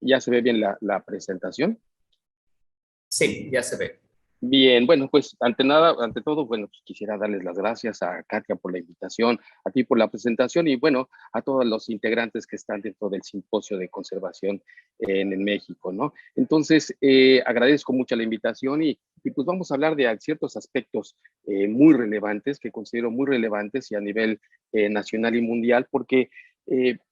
¿Ya se ve bien la presentación? Sí, ya se ve. Bien, bueno, pues ante nada, ante todo, bueno, pues quisiera darles las gracias a Katia por la invitación, a ti por la presentación y bueno, a todos los integrantes que están dentro del simposio de conservación en México, ¿no? Entonces, agradezco mucho la invitación y pues vamos a hablar de ciertos aspectos muy relevantes, que considero muy relevantes y a nivel nacional y mundial, porque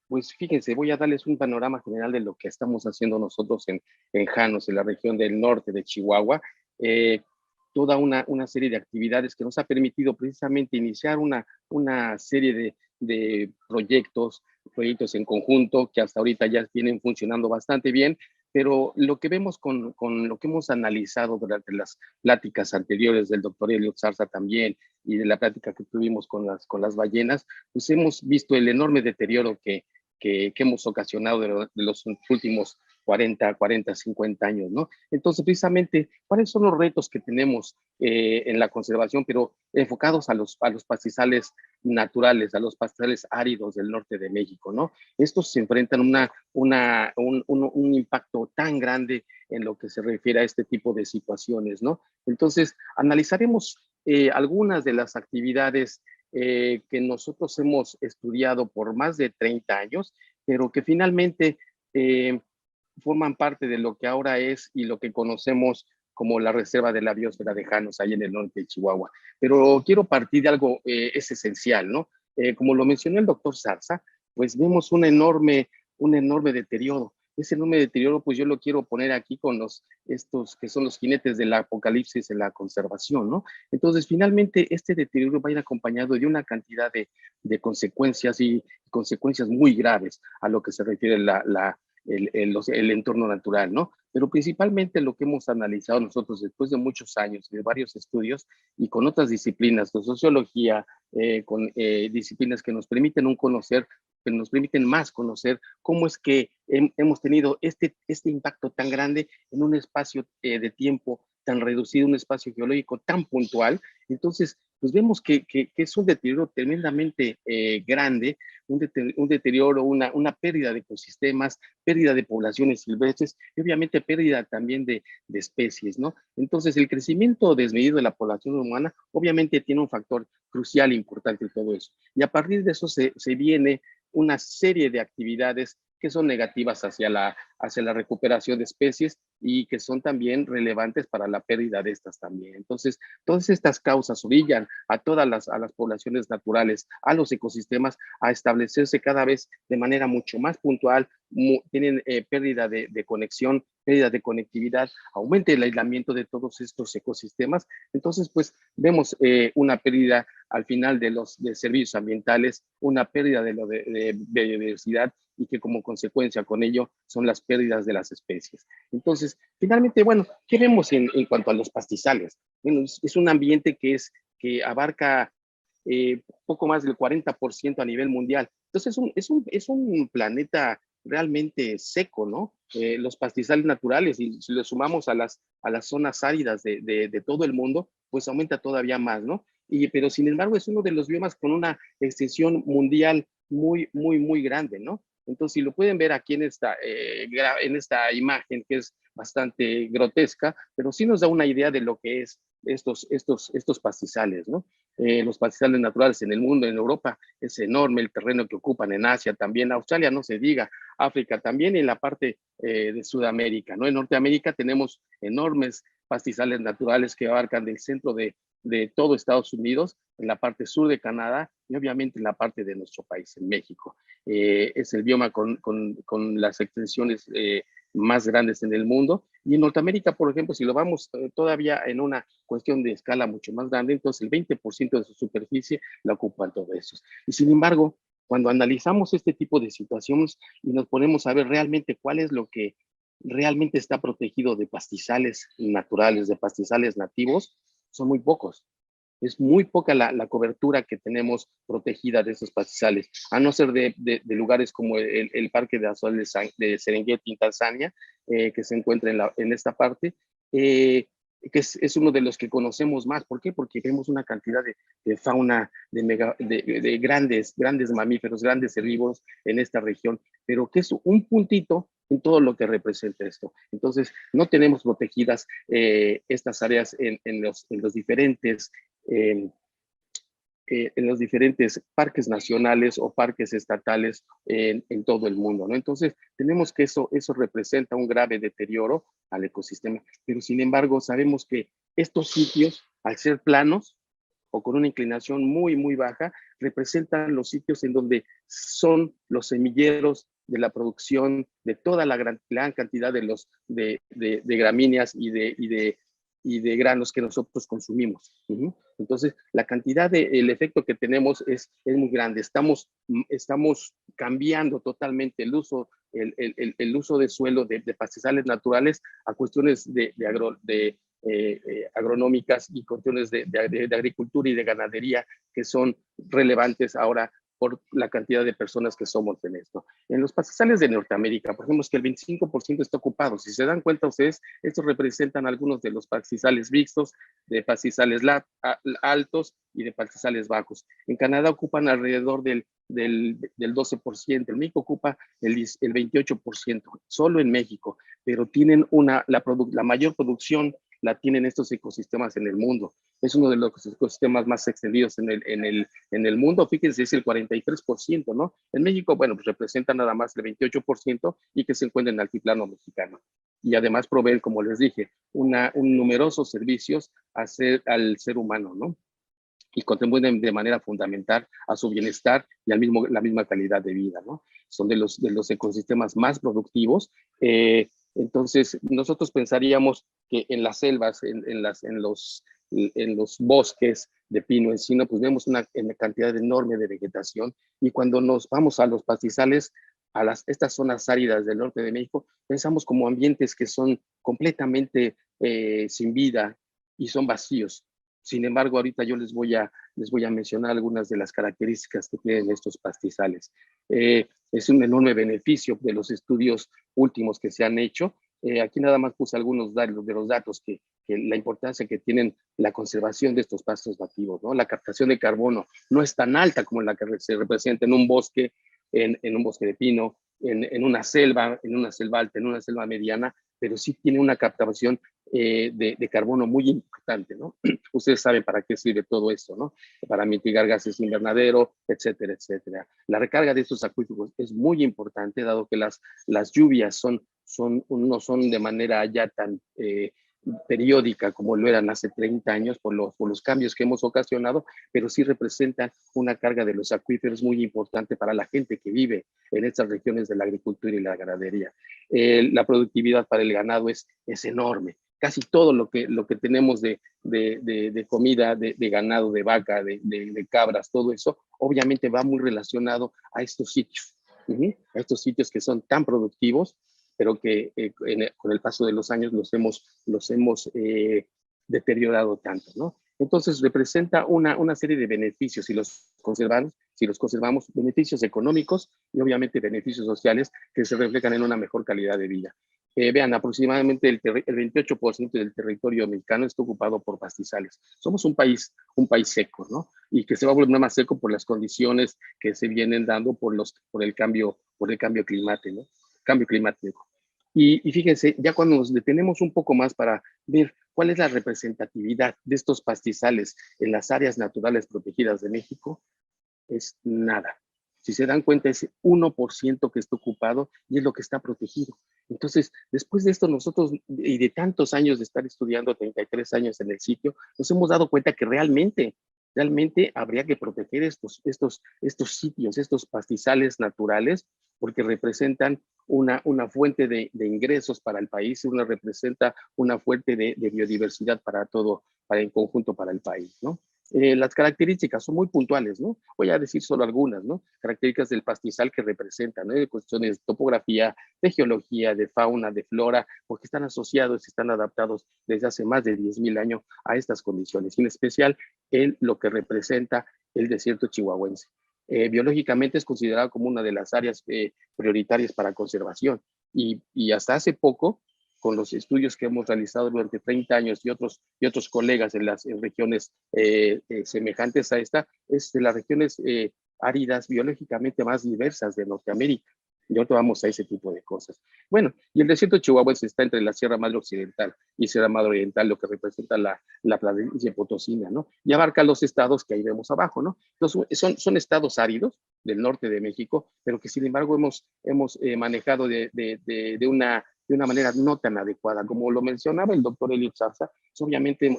pues fíjense, voy a darles un panorama general de lo que estamos haciendo nosotros en Janos, en la región del norte de Chihuahua. eh, Toda una serie de actividades que nos ha permitido precisamente iniciar una serie de proyectos en conjunto que hasta ahorita ya vienen funcionando bastante bien, pero lo que vemos con lo que hemos analizado durante las pláticas anteriores del doctor Elliot Zarza también y de la plática que tuvimos con las ballenas, pues hemos visto el enorme deterioro que hemos ocasionado de los últimos 50 años, ¿no? Entonces, precisamente, ¿cuáles son los retos que tenemos en la conservación, pero enfocados a los pastizales naturales, a los pastizales áridos del norte de México, ¿no? Estos se enfrentan un impacto tan grande en lo que se refiere a este tipo de situaciones, ¿no? Entonces, analizaremos algunas de las actividades que nosotros hemos estudiado por más de 30 años, pero que finalmente eh, forman parte de lo que ahora es y lo que conocemos como la Reserva de la Biosfera de Janos, ahí en el norte de Chihuahua. Pero quiero partir de algo, es esencial, ¿no? Como lo mencionó el doctor Zarza, pues vemos un enorme deterioro. Ese enorme deterioro, pues yo lo quiero poner aquí con estos que son los jinetes del apocalipsis en la conservación, ¿no? Entonces, finalmente, este deterioro va a ir acompañado de una cantidad de consecuencias y consecuencias muy graves a lo que se refiere el entorno natural, ¿no? Pero principalmente lo que hemos analizado nosotros después de muchos años, de varios estudios y con otras disciplinas, con sociología, con disciplinas que nos permiten que nos permiten más conocer cómo es que hemos tenido este impacto tan grande en un espacio de tiempo tan reducido, un espacio geológico tan puntual. Entonces, pues vemos que es un deterioro tremendamente grande, un deterioro, una pérdida de ecosistemas, pérdida de poblaciones silvestres y obviamente pérdida también de especies, ¿no? Entonces, el crecimiento desmedido de la población humana obviamente tiene un factor crucial e importante en todo eso. Y a partir de eso se viene una serie de actividades que son negativas hacia la recuperación de especies y que son también relevantes para la pérdida de estas también. Entonces, todas estas causas orillan a todas a las poblaciones naturales, a los ecosistemas, a establecerse cada vez de manera mucho más puntual, tienen pérdida de conexión, pérdida de conectividad, aumenta el aislamiento de todos estos ecosistemas. Entonces, pues vemos una pérdida al final de servicios ambientales, una pérdida de biodiversidad y que como consecuencia con ello son las pérdidas de las especies. Entonces, finalmente, bueno, ¿qué vemos en cuanto a los pastizales? Bueno, es un ambiente que abarca poco más del 40% a nivel mundial. Entonces, es un planeta realmente seco, ¿no? Los pastizales naturales, y si lo sumamos a las zonas áridas de todo el mundo, pues aumenta todavía más, ¿no? Pero sin embargo es uno de los biomas con una extensión mundial muy, muy, muy grande, ¿no? Entonces, si lo pueden ver aquí en esta imagen, que es bastante grotesca, pero sí nos da una idea de lo que es estos pastizales, ¿no? Los pastizales naturales en el mundo, en Europa, es enorme el terreno que ocupan, en Asia también, Australia no se diga, África también, y en la parte de Sudamérica, ¿no? En Norteamérica tenemos enormes pastizales naturales que abarcan del centro de todo Estados Unidos, en la parte sur de Canadá y obviamente en la parte de nuestro país, en México. Es el bioma con las extensiones más grandes en el mundo. Y en Norteamérica, por ejemplo, si lo vamos todavía en una cuestión de escala mucho más grande, entonces el 20% de su superficie la ocupan todo eso. Y sin embargo, cuando analizamos este tipo de situaciones y nos ponemos a ver realmente cuál es lo que realmente está protegido de pastizales naturales, de pastizales nativos, son muy pocos. Es muy poca la cobertura que tenemos protegida de esos pastizales, a no ser de lugares como el Parque de Azul de Serengeti en Tanzania, que se encuentra en esta parte, que es uno de los que conocemos más. ¿Por qué? Porque vemos una cantidad de fauna, de grandes mamíferos, grandes herbívoros en esta región, pero que es un puntito en todo lo que representa esto. Entonces, no tenemos protegidas estas áreas en los diferentes parques nacionales o parques estatales en todo el mundo, ¿no? Entonces, tenemos que eso representa un grave deterioro al ecosistema, pero sin embargo, sabemos que estos sitios, al ser planos o con una inclinación muy, muy baja, representan los sitios en donde son los semilleros de la producción de toda la gran cantidad de gramíneas y de granos que nosotros consumimos. Entonces, la cantidad el efecto que tenemos es muy grande. Estamos cambiando totalmente el uso de suelo de pastizales naturales a cuestiones agronómicas y cuestiones de agricultura y de ganadería que son relevantes ahora por la cantidad de personas que somos en esto. En los pastizales de Norteamérica, por ejemplo, es que el 25% está ocupado. Si se dan cuenta ustedes, estos representan algunos de los pastizales mixtos, de pastizales altos y de pastizales bajos. En Canadá ocupan alrededor del 12%, en México ocupa el 28%, solo en México, pero tienen la mayor producción la tienen estos ecosistemas en el mundo. Es uno de los ecosistemas más extendidos en el mundo. Fíjense, es el 43%, ¿no? En México, bueno, pues representa nada más el 28% y que se encuentra en el altiplano mexicano. Y además proveen, como les dije, numerosos servicios al ser humano, ¿no? Y contribuyen de manera fundamental a su bienestar y la misma calidad de vida, ¿no? Son de los ecosistemas más productivos. Entonces, nosotros pensaríamos que en las selvas, en los bosques de pino encino, pues vemos una cantidad enorme de vegetación, y cuando nos vamos a los pastizales, estas zonas áridas del norte de México, pensamos como ambientes que son completamente sin vida y son vacíos. Sin embargo, ahorita yo les voy a mencionar algunas de las características que tienen estos pastizales. Es un enorme beneficio de los estudios últimos que se han hecho. Aquí nada más puse algunos de los datos que la importancia que tienen la conservación de estos pastos nativos, ¿no? La captación de carbono no es tan alta como la que se representa en un bosque, en un bosque de pino, en una selva alta, en una selva mediana, pero sí tiene una captación de carbono muy importante, ¿no? Ustedes saben para qué sirve todo esto, ¿no? Para mitigar gases invernadero, etcétera, etcétera. La recarga de estos acuíferos es muy importante, dado que las lluvias no son de manera ya tan periódica como lo eran hace 30 años por los cambios que hemos ocasionado, pero sí representan una carga de los acuíferos muy importante para la gente que vive en estas regiones de la agricultura y la ganadería. La productividad para el ganado es enorme. Casi todo lo que tenemos de comida, de ganado, de vaca, de cabras, todo eso, obviamente va muy relacionado a estos sitios, a estos sitios que son tan productivos, pero que con el paso de los años los hemos deteriorado tanto, ¿no? Entonces representa una serie de beneficios si los conservamos, beneficios económicos y obviamente beneficios sociales que se reflejan en una mejor calidad de vida. Vean, aproximadamente el 28% del territorio mexicano está ocupado por pastizales. Somos un país seco, ¿no? Y que se va a volver más seco por las condiciones que se vienen dando por el cambio climático, ¿no? Cambio climático. Y fíjense, ya cuando nos detenemos un poco más para ver cuál es la representatividad de estos pastizales en las áreas naturales protegidas de México, es nada. Si se dan cuenta, es 1% que está ocupado y es lo que está protegido. Entonces, después de esto, nosotros, y de tantos años de estar estudiando, 33 años en el sitio, nos hemos dado cuenta que realmente habría que proteger estos sitios, estos pastizales naturales, porque representan una fuente de ingresos para el país, representa una fuente de biodiversidad para el conjunto para el país, ¿no? Las características son muy puntuales, ¿no? Voy a decir solo algunas, ¿no? Características del pastizal que representan, ¿no? De cuestiones de topografía, de geología, de fauna, de flora, porque están asociados y están adaptados desde hace más de 10,000 años a estas condiciones, y en especial en lo que representa el desierto chihuahuense. Biológicamente es considerado como una de las áreas prioritarias para conservación, y hasta hace poco, con los estudios que hemos realizado durante 30 años y otros colegas en regiones semejantes a esta, es de las regiones áridas biológicamente más diversas de Norteamérica. Y ahorita vamos a ese tipo de cosas. Bueno, y el desierto chihuahuense está entre la Sierra Madre Occidental y Sierra Madre Oriental, lo que representa la planicie potosina, ¿no? Y abarca los estados que ahí vemos abajo, ¿no? Entonces, son estados áridos del norte de México, pero que sin embargo hemos manejado de una manera no tan adecuada. Como lo mencionaba el doctor Elliot Sarza, obviamente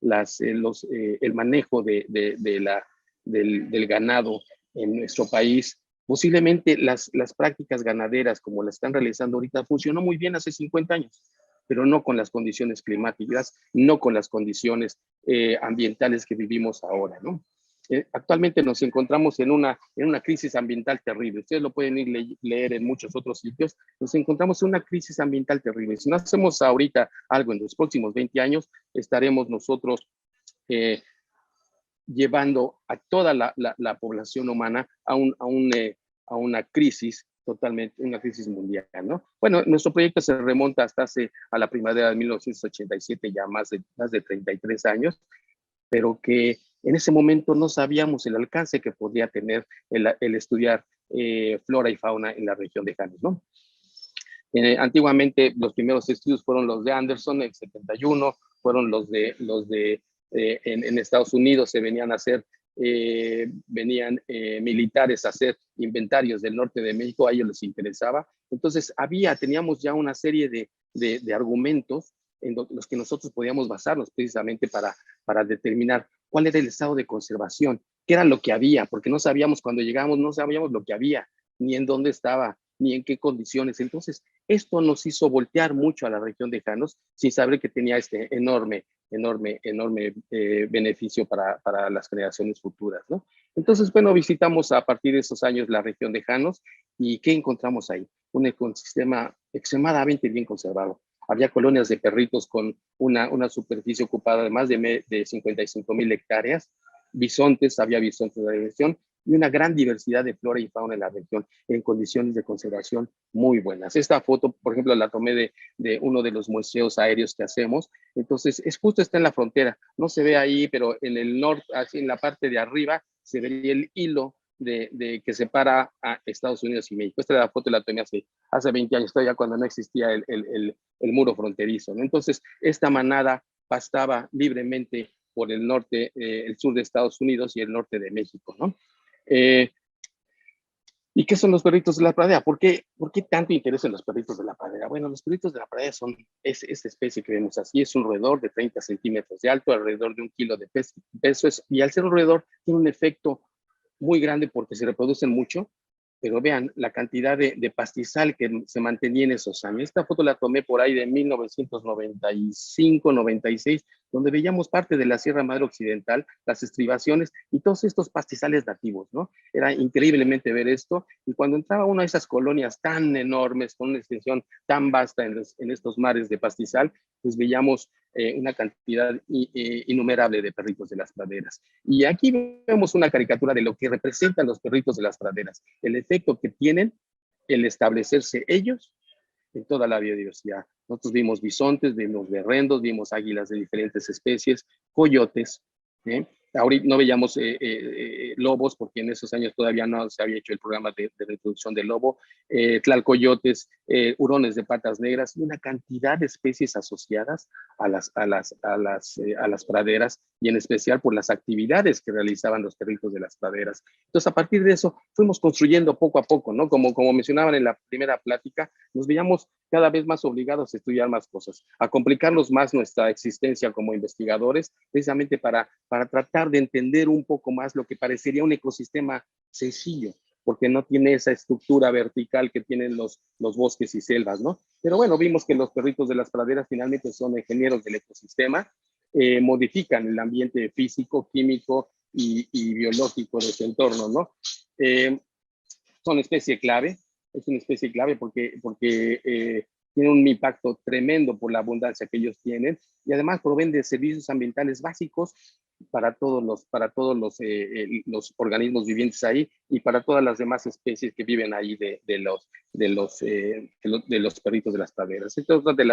el manejo del ganado en nuestro país, posiblemente las prácticas ganaderas como las están realizando ahorita funcionó muy bien hace 50 años, pero no con las condiciones climáticas, no con las condiciones ambientales que vivimos ahora, ¿no? Actualmente nos encontramos en una crisis ambiental terrible. Ustedes lo pueden leer en muchos otros sitios. Nos encontramos en una crisis ambiental terrible. Si no hacemos ahorita algo en los próximos 20 años, estaremos nosotros llevando a toda la población humana a una crisis totalmente, una crisis mundial, ¿no? Bueno, nuestro proyecto se remonta a la primavera de 1987, ya más de 33 años, pero que en ese momento no sabíamos el alcance que podría tener el estudiar flora y fauna en la región de Janes, ¿no? Antiguamente los primeros estudios fueron los de Anderson en 71, fueron los de en Estados Unidos se venían a hacer, venían militares a hacer inventarios del norte de México, a ellos les interesaba. Entonces teníamos ya una serie de argumentos en los que nosotros podíamos basarnos precisamente para determinar cuál era el estado de conservación, qué era lo que había, porque no sabíamos cuando llegamos, no sabíamos lo que había, ni en dónde estaba, ni en qué condiciones. Entonces, esto nos hizo voltear mucho a la región de Janos sin saber que tenía este enorme beneficio para las generaciones futuras, ¿no? Entonces, bueno, visitamos a partir de esos años la región de Janos y ¿qué encontramos ahí? Un ecosistema extremadamente bien conservado. Había colonias de perritos con una superficie ocupada de más de 55,000 hectáreas, había bisontes de la región y una gran diversidad de flora y fauna en la región en condiciones de conservación muy buenas. Esta foto, por ejemplo, la tomé de uno de los museos aéreos que hacemos. Entonces, está en la frontera. No se ve ahí, pero en el norte, así en la parte de arriba, se vería el hilo que separa a Estados Unidos y México. Esta es la foto, la tomé hace 20 años, todavía cuando no existía el muro fronterizo, ¿no? Entonces, esta manada pastaba libremente por el norte, el sur de Estados Unidos y el norte de México, ¿no? ¿Y qué son los perritos de la pradera? ¿Por qué tanto interés en los perritos de la pradera? Bueno, los perritos de la pradera es esta especie que vemos así, es un roedor de 30 centímetros de alto, alrededor de 1 kilo de peso, y al ser un roedor tiene un efecto muy grande porque se reproducen mucho, pero vean la cantidad de pastizal que se mantenía en esos años. Esta foto la tomé por ahí de 1995, 96, donde veíamos parte de la Sierra Madre Occidental, las estribaciones y todos estos pastizales nativos, ¿no? Era increíblemente ver esto, y cuando entraba una de esas colonias tan enormes, con una extensión tan vasta en estos mares de pastizal, pues veíamos una cantidad innumerable de perritos de las praderas. Y aquí vemos una caricatura de lo que representan los perritos de las praderas, el efecto que tienen el establecerse ellos en toda la biodiversidad. Nosotros vimos bisontes, vimos berrendos, vimos águilas de diferentes especies, coyotes, ¿eh? Ahorita no veíamos lobos, porque en esos años todavía no se había hecho el programa de reproducción del lobo, tlalcoyotes, hurones de patas negras y una cantidad de especies asociadas a las praderas, y en especial por las actividades que realizaban los perritos de las praderas. Entonces, a partir de eso, fuimos construyendo poco a poco, ¿no? Como mencionaban en la primera plática, nos veíamos cada vez más obligados a estudiar más cosas, a complicarnos más nuestra existencia como investigadores, precisamente para tratar de entender un poco más lo que parecería un ecosistema sencillo, porque no tiene esa estructura vertical que tienen los bosques y selvas, ¿no? Pero bueno, vimos que los perritos de las praderas finalmente son ingenieros del ecosistema, modifican el ambiente físico, químico y biológico de su entorno, ¿no? Son especie clave, es una especie clave porque tiene un impacto tremendo por la abundancia que ellos tienen, y además proveen de servicios ambientales básicos para todos los organismos vivientes ahí, y para todas las demás especies que viven ahí de los perritos de las praderas. Esta es otra de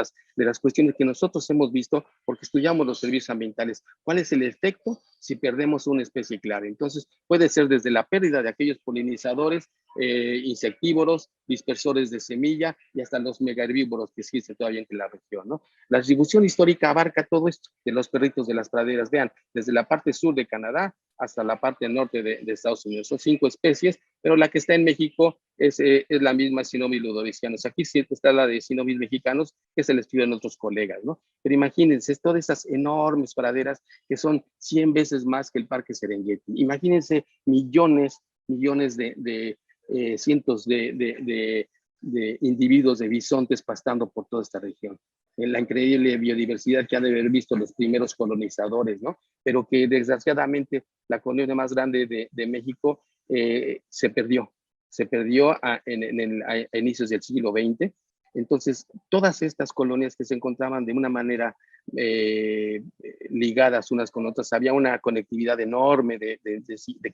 las cuestiones que nosotros hemos visto porque estudiamos los servicios ambientales. ¿Cuál es el efecto si perdemos una especie clave? Entonces, puede ser desde la pérdida de aquellos polinizadores, insectívoros, dispersores de semilla y hasta los megaherbívoros que existen todavía en la región, ¿no? La distribución histórica abarca todo esto de los perritos de las praderas. Vean, desde la parte sur de Canadá hasta la parte norte de Estados Unidos. Son 5 especies, pero la que está en México es la misma Cynomys ludovicianus. Aquí sí está la de Cynomys mexicanos, que es el estudio de nuestros colegas, ¿no? Pero imagínense, todas esas enormes praderas que son 100 veces más que el Parque Serengeti. Imagínense millones cientos de individuos de bisontes pastando por toda esta región. La increíble biodiversidad que han de haber visto los primeros colonizadores, ¿no? Pero que desgraciadamente la colonia más grande de México se perdió a inicios del siglo XX. Entonces, todas estas colonias que se encontraban de una manera ligadas unas con otras, había una conectividad enorme de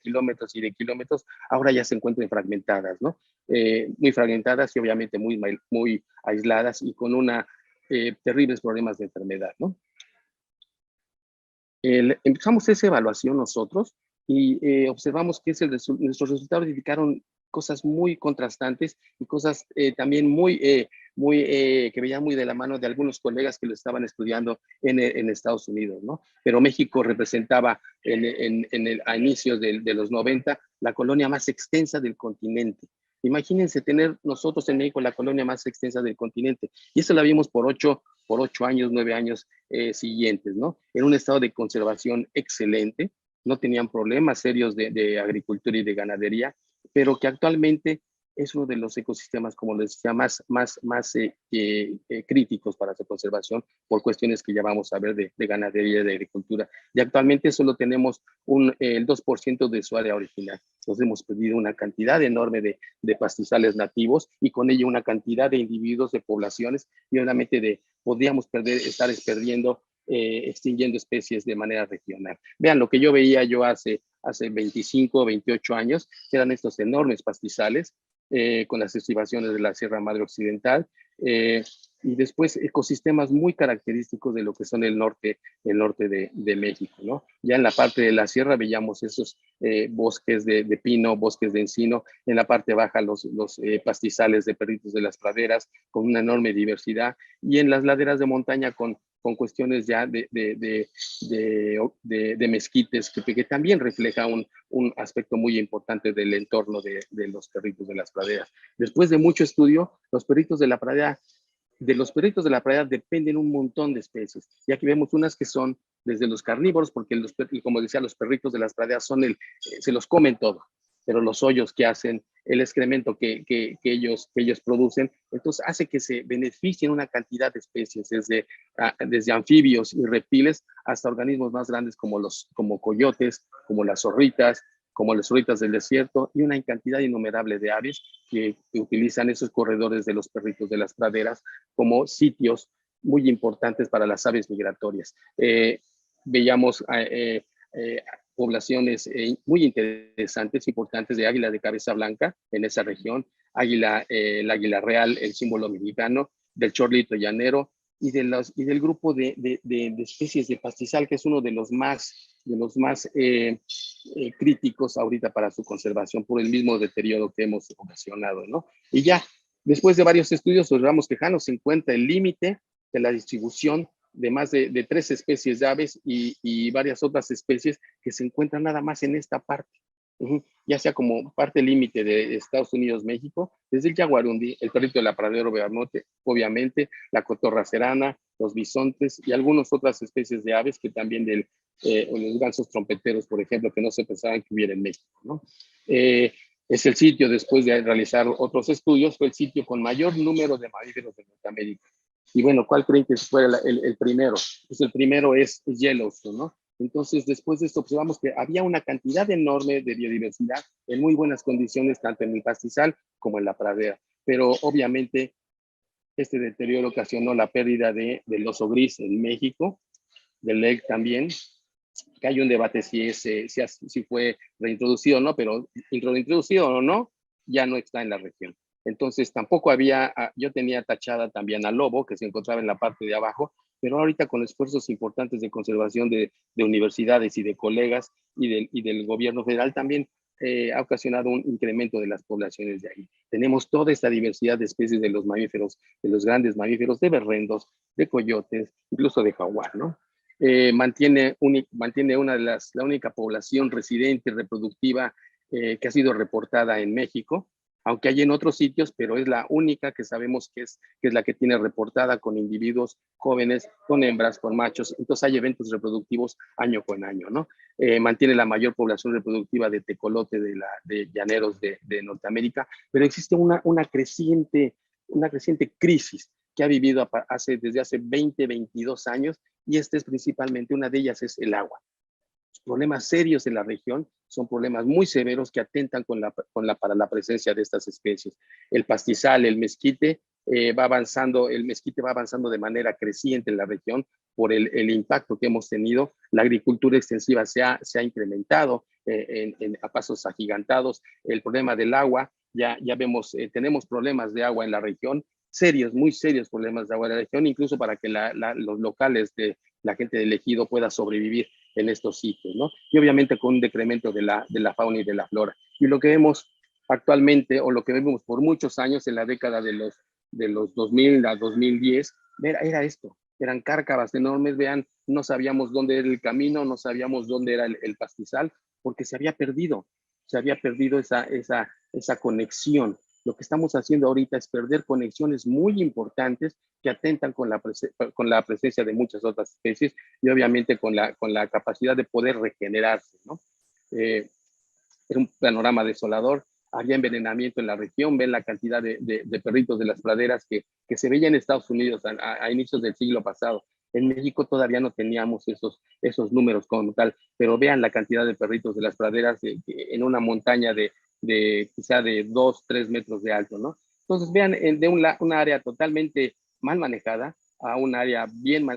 kilómetros y de kilómetros, ahora ya se encuentran fragmentadas, ¿no? Muy fragmentadas y obviamente muy aisladas y con terribles problemas de enfermedad, ¿no? Empezamos esa evaluación nosotros y observamos que nuestros resultados indicaron cosas muy contrastantes y cosas también que veían muy de la mano de algunos colegas que lo estaban estudiando en Estados Unidos, ¿no? Pero México representaba a inicios de los 90 la colonia más extensa del continente. Imagínense tener nosotros en México la colonia más extensa del continente. Y eso la vimos por 8 años, 9 años siguientes, ¿no? En un estado de conservación excelente, no tenían problemas serios de agricultura y de ganadería, pero que actualmente es uno de los ecosistemas, como les decía, más críticos para su conservación por cuestiones que ya vamos a ver de ganadería y de agricultura. Y actualmente solo tenemos el 2% de su área original. Nos hemos perdido una cantidad enorme de pastizales nativos y con ello una cantidad de individuos, de poblaciones, y obviamente podríamos estar perdiendo, extinguiendo especies de manera regional. Vean, lo que yo veía hace 25, 28 años, eran estos enormes pastizales con las estribaciones de la Sierra Madre Occidental, y después ecosistemas muy característicos de lo que son el norte de México, ¿no? Ya en la parte de la sierra veíamos esos bosques de pino, bosques de encino, en la parte baja los pastizales de perritos de las praderas con una enorme diversidad, y en las laderas de montaña con cuestiones ya de mezquites, que también refleja un aspecto muy importante del entorno de los perritos de las praderas. Después de mucho estudio, los perritos de la pradera dependen un montón de especies. Y aquí vemos unas que son desde los carnívoros, porque como decía, los perritos de las praderas se los comen todo, pero los hoyos que hacen, el excremento que ellos producen, entonces hace que se beneficien una cantidad de especies, desde anfibios y reptiles hasta organismos más grandes como coyotes, como las zorritas del desierto, y una cantidad innumerable de aves que utilizan esos corredores de los perritos de las praderas como sitios muy importantes para las aves migratorias. Veíamos poblaciones muy interesantes, importantes de águila de cabeza blanca en esa región, el águila real, el símbolo mexicano, del chorlito llanero y del grupo de especies de pastizal, que es uno de los más críticos ahorita para su conservación por el mismo deterioro que hemos ocasionado, ¿no? Y ya, después de varios estudios, los ramos quejanos se encuentra el límite de la distribución de más de 3 especies de aves y varias otras especies que se encuentran nada más en esta parte. Ya sea como parte límite de Estados Unidos, México, desde el jaguarundi, el perrito de la pradera, obviamente, la cotorra serana, los bisontes y algunas otras especies de aves que también los gansos trompeteros, por ejemplo, que no se pensaban que hubiera en México, ¿no? Es el sitio, después de realizar otros estudios, fue el sitio con mayor número de mamíferos de Norteamérica. Y bueno, ¿cuál creen que fue el primero? Pues el primero es Yellowstone, ¿no? Entonces, después de esto, observamos que había una cantidad enorme de biodiversidad en muy buenas condiciones, tanto en el pastizal como en la pradera. Pero obviamente, este deterioro ocasionó la pérdida del oso gris en México, del elk también, que hay un debate si fue reintroducido o no, pero introducido o no, ya no está en la región. Entonces tampoco había, yo tenía tachada también al lobo, que se encontraba en la parte de abajo, pero ahorita con esfuerzos importantes de conservación de universidades y de colegas y del gobierno federal también ha ocasionado un incremento de las poblaciones de ahí. Tenemos toda esta diversidad de especies de los mamíferos, de los grandes mamíferos, de berrendos, de coyotes, incluso de jaguar, ¿no? Mantiene la única población residente reproductiva que ha sido reportada en México, aunque hay en otros sitios, pero es la única que sabemos que es la que tiene reportada con individuos jóvenes, con hembras, con machos. Entonces hay eventos reproductivos año con año, ¿no? Mantiene la mayor población reproductiva de tecolote de llaneros de Norteamérica, pero existe una creciente crisis que ha vivido desde hace 20, 22 años, y esta es principalmente, una de ellas es el agua. Los problemas serios en la región son problemas muy severos que atentan para la presencia de estas especies. El pastizal, el mezquite, el mezquite va avanzando de manera creciente en la región por el impacto que hemos tenido. La agricultura extensiva se ha incrementado a pasos agigantados. El problema del agua, ya vemos, tenemos problemas de agua en la región, serios, muy serios problemas de agua en la región, incluso para que los locales de la gente del ejido pueda sobrevivir en estos sitios, ¿no? Y obviamente con un decremento de la fauna y de la flora. Y lo que vemos actualmente, o lo que vemos por muchos años en la década de los 2000 a 2010, era esto. Eran cárcavas enormes, vean, no sabíamos dónde era el camino, no sabíamos dónde era el pastizal, porque se había perdido esa conexión. Lo que estamos haciendo ahorita es perder conexiones muy importantes que atentan con la presencia de muchas otras especies y obviamente con la capacidad de poder regenerarse, ¿no? Es un panorama desolador. Había envenenamiento en la región, ven la cantidad de perritos de las praderas que se veía en Estados Unidos a inicios del siglo pasado. En México todavía no teníamos esos números como tal, pero vean la cantidad de perritos de las praderas en una montaña quizá de 2, 3 metros de alto, ¿no? Entonces vean de una área totalmente mal manejada a un área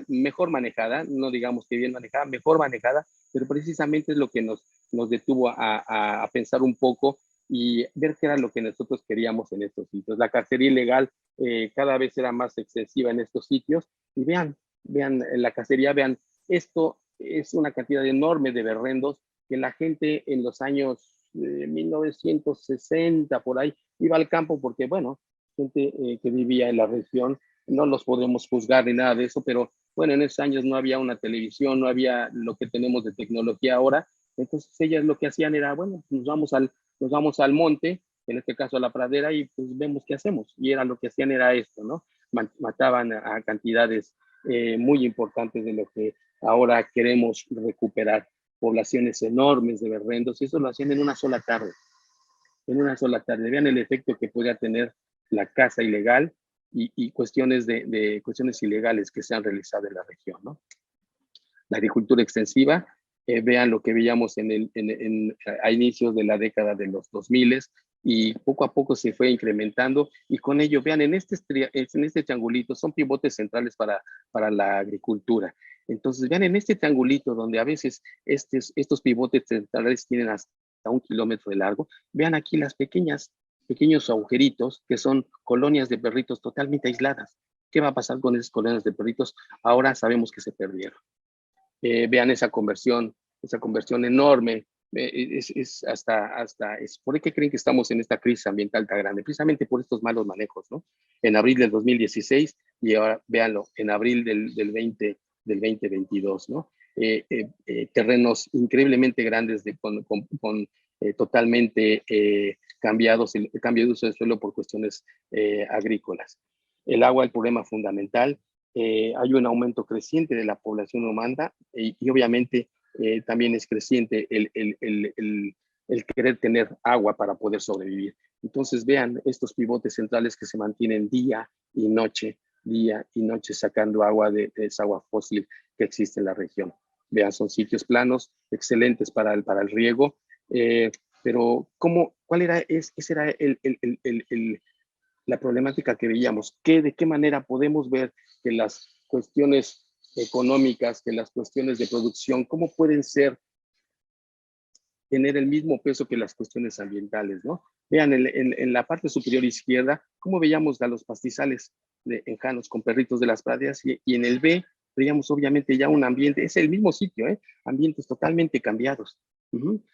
mejor manejada, no digamos que bien manejada, mejor manejada, pero precisamente es lo que nos detuvo a pensar un poco y ver qué era lo que nosotros queríamos en estos sitios. La cacería ilegal cada vez era más excesiva en estos sitios, y vean la cacería, vean, esto es una cantidad enorme de berrendos que la gente en los años 1960 por ahí iba al campo porque, bueno, gente que vivía en la región, no los podemos juzgar ni nada de eso, pero bueno, en esos años no había una televisión, no había lo que tenemos de tecnología ahora. Entonces ellas lo que hacían era, bueno, nos vamos al monte, en este caso a la pradera, y pues vemos qué hacemos. Y era lo que hacían era esto, ¿no? Mataban a cantidades muy importantes de lo que ahora queremos recuperar, poblaciones enormes de berrendos, y eso lo hacían en una sola tarde. En una sola tarde. Vean el efecto que puede tener la caza ilegal y cuestiones cuestiones ilegales que se han realizado en la región, ¿no? La agricultura extensiva, vean lo que veíamos a inicios de la década de los 2000, y poco a poco se fue incrementando, y con ello, vean, en este triangulito son pivotes centrales para la agricultura. Entonces, vean, en este triangulito donde a veces estos pivotes centrales tienen hasta 1 kilómetro de largo, vean aquí pequeños agujeritos que son colonias de perritos totalmente aisladas. ¿Qué va a pasar con esas colonias de perritos? Ahora sabemos que se perdieron. Vean esa conversión enorme. ¿Por qué creen que estamos en esta crisis ambiental tan grande? Precisamente por estos malos manejos, ¿no? En abril del 2016 y ahora, véanlo, en abril del 2022, ¿no? Terrenos increíblemente grandes totalmente cambiados, el cambio de uso del suelo por cuestiones agrícolas. El agua, el problema fundamental. Hay un aumento creciente de la población humana y obviamente también es creciente el querer tener agua para poder sobrevivir. Entonces vean estos pivotes centrales que se mantienen día y noche sacando agua de esa agua fósil que existe en la región. Vean, son sitios planos, excelentes para el riego, pero ese era la problemática que veíamos. ¿De qué manera podemos ver que las cuestiones económicas, que las cuestiones de producción, cómo pueden tener el mismo peso que las cuestiones ambientales, ¿no? Vean en la parte superior izquierda, cómo veíamos a los pastizales en Janos con perritos de las praderas y en el B veíamos obviamente ya un ambiente, es el mismo sitio, ambientes totalmente cambiados,